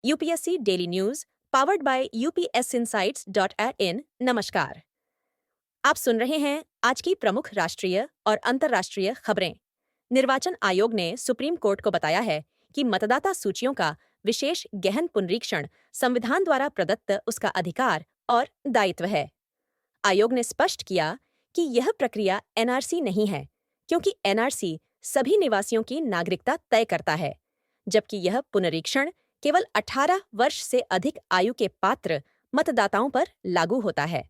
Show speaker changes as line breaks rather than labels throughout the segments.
UPSC daily news powered by upsinsights.in। नमस्कार। आप सुन रहे हैं आज की प्रमुख राष्ट्रीय और अंतर्राष्ट्रीय खबरें। निर्वाचन आयोग ने सुप्रीम कोर्ट को बताया है कि मतदाता सूचियों का विशेष गहन पुनरीक्षण संविधान द्वारा प्रदत्त उसका अधिकार और दायित्व है। आयोग ने स्पष्ट किया कि यह प्रक्रिया एनआरसी नहीं है, क्योंकि एनआरसी सभी निवासियों की नागरिकता तय करता है, जबकि यह पुनरीक्षण केवल 18 वर्ष से अधिक आयु के पात्र मतदाताओं पर लागू होता है।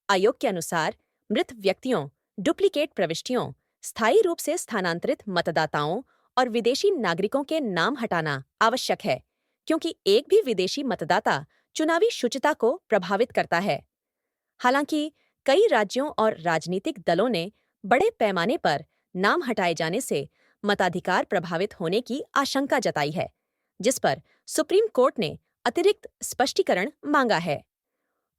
आयोग के अनुसार मृत व्यक्तियों, डुप्लीकेट प्रविष्टियों, स्थायी रूप से स्थानांतरित मतदाताओं और विदेशी नागरिकों के नाम हटाना आवश्यक है, क्योंकि एक भी विदेशी मतदाता चुनावी शुचिता को प्रभावित करता है। हालांकि कई राज्यों और राजनीतिक दलों ने बड़े पैमाने पर नाम हटाए जाने से मताधिकार प्रभावित होने की आशंका जताई है, जिस पर सुप्रीम कोर्ट ने अतिरिक्त स्पष्टीकरण मांगा है।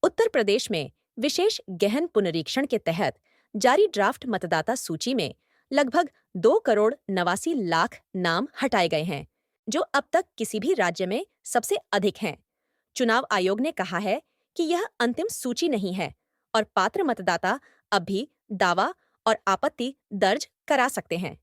उत्तर प्रदेश में विशेष गहन पुनरीक्षण के तहत जारी ड्राफ्ट मतदाता सूची में लगभग 2,89,00,000 नाम हटाए गए हैं, जो अब तक किसी भी राज्य में सबसे अधिक हैं। चुनाव आयोग ने कहा है कि यह अंतिम सूची नहीं है और पात्र मतदाता अब भी दावा और आपत्ति दर्ज करा सकते हैं।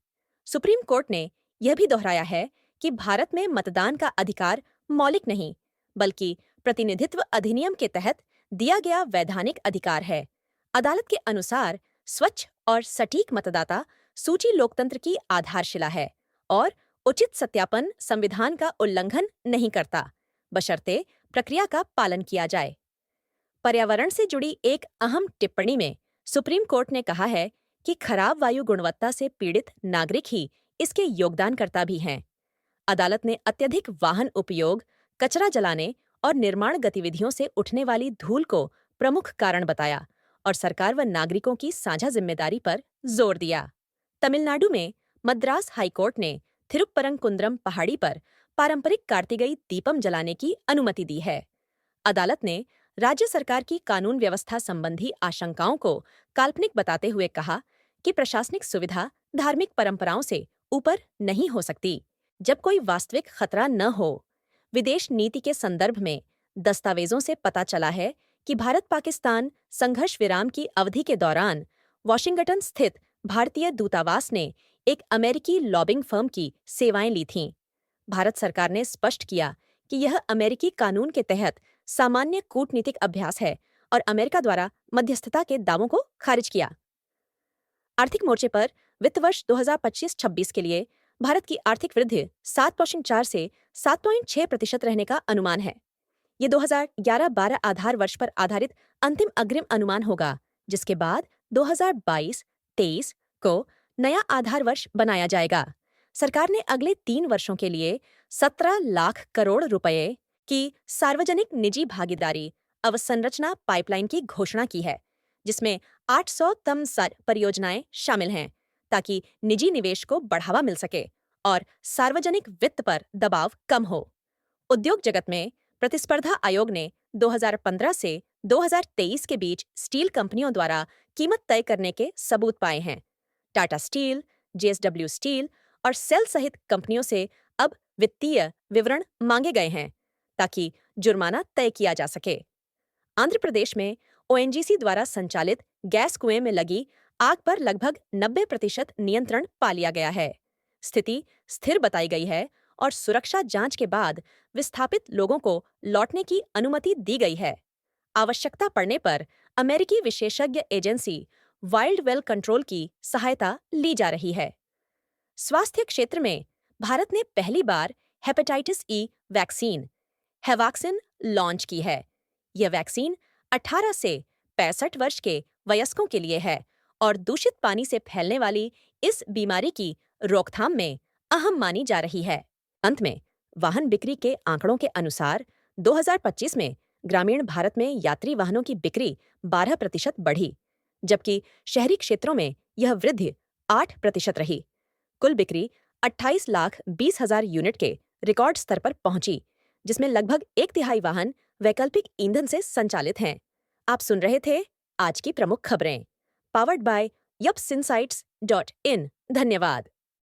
सुप्रीम कोर्ट ने यह भी दोहराया है कि भारत में मतदान का अधिकार मौलिक नहीं, बल्कि प्रतिनिधित्व अधिनियम के तहत दिया गया वैधानिक अधिकार है। अदालत के अनुसार स्वच्छ और सटीक मतदाता सूची लोकतंत्र की आधारशिला है और उचित सत्यापन संविधान का उल्लंघन नहीं करता, बशर्ते प्रक्रिया का पालन किया जाए। पर्यावरण से जुड़ी एक अहम टिप्पणी में सुप्रीम कोर्ट ने कहा है कि खराब वायु गुणवत्ता से पीड़ित नागरिक ही इसके योगदानकर्ता भी हैं। अदालत ने अत्यधिक वाहन उपयोग, कचरा जलाने और निर्माण गतिविधियों से उठने वाली धूल को प्रमुख कारण बताया और सरकार व नागरिकों की साझा जिम्मेदारी पर जोर दिया। तमिलनाडु में मद्रास हाईकोर्ट ने थिरुप्परंकुंद्रम पहाड़ी पर पारंपरिक कार्तिकेय दीपम जलाने की अनुमति दी है। अदालत ने राज्य सरकार की कानून व्यवस्था संबंधी आशंकाओं को काल्पनिक बताते हुए कहा कि प्रशासनिक सुविधा धार्मिक परंपराओं से ऊपर नहीं हो सकती, जब कोई वास्तविक खतरा न हो। विदेश नीति के संदर्भ में दस्तावेजों से पता चला है कि भारत पाकिस्तान संघर्ष विराम की अवधि के दौरान वॉशिंगटन स्थित भारतीय दूतावास ने एक अमेरिकी लॉबिंग फर्म की सेवाएं ली थीं। भारत सरकार ने स्पष्ट किया कि यह अमेरिकी कानून के तहत सामान्य कूटनीतिक अभ्यास है और अमेरिका द्वारा मध्यस्थता के दावों को खारिज किया। आर्थिक मोर्चे पर वित्त वर्ष 2025-26 के लिए भारत की आर्थिक वृद्धि 7.4 से 7.6% रहने का अनुमान है। ये 2011-12 आधार वर्ष पर आधारित अंतिम अग्रिम अनुमान होगा, जिसके बाद 2022-23 को नया आधार वर्ष बनाया जाएगा। सरकार ने अगले 3 वर्षों के लिए 17 लाख करोड़ रुपए की सार्वजनिक निजी भागीदारी अवसंरचना पाइपलाइन की घोषणा की है, जिसमें 800 तमसर परियोजनाएं शामिल हैं, ताकि निजी निवेश को बढ़ावा मिल सके और सार्वजनिक वित्त पर दबाव कम हो। उद्योग जगत में प्रतिस्पर्धा आयोग ने 2015 से 2023 के बीच स्टील कंपनियों द्वारा कीमत तय करने के सबूत पाए हैं। टाटा स्टील, जेएसडब्ल्यू स्टील और सेल सहित कंपनियों से अब वित्तीय विवरण मांगे गए हैं, ताकि जुर्माना तय किया जा सके। आंध्र प्रदेश में ओएनजीसी द्वारा संचालित गैस कुएं में लगी आग पर लगभग 90% नियंत्रण पा लिया गया है। स्थिति स्थिर बताई गई है और सुरक्षा जांच के बाद विस्थापित लोगों को लौटने की अनुमति दी गई है। आवश्यकता पड़ने पर अमेरिकी विशेषज्ञ एजेंसी वाइल्ड वेल कंट्रोल की सहायता ली जा रही है। स्वास्थ्य क्षेत्र में भारत ने पहली बार हेपेटाइटिस ई वैक्सीन हैवाक्सिन लॉन्च की है। यह वैक्सीन 18 से 65 वर्ष के वयस्कों के लिए है और दूषित पानी से फैलने वाली इस बीमारी की रोकथाम में अहम मानी जा रही है। अंत में वाहन बिक्री के आंकड़ों के अनुसार 2025 में ग्रामीण भारत में यात्री वाहनों की बिक्री 12% बढ़ी, जबकि शहरी क्षेत्रों में यह वृद्धि 8% रही। कुल बिक्री 28,20,000 यूनिट के रिकॉर्ड स्तर पर पहुंची, जिसमें लगभग 1/3 वाहन वैकल्पिक ईंधन से संचालित हैं। आप सुन रहे थे आज की प्रमुख खबरें, पावर्ड बाय upsinsights.in। धन्यवाद।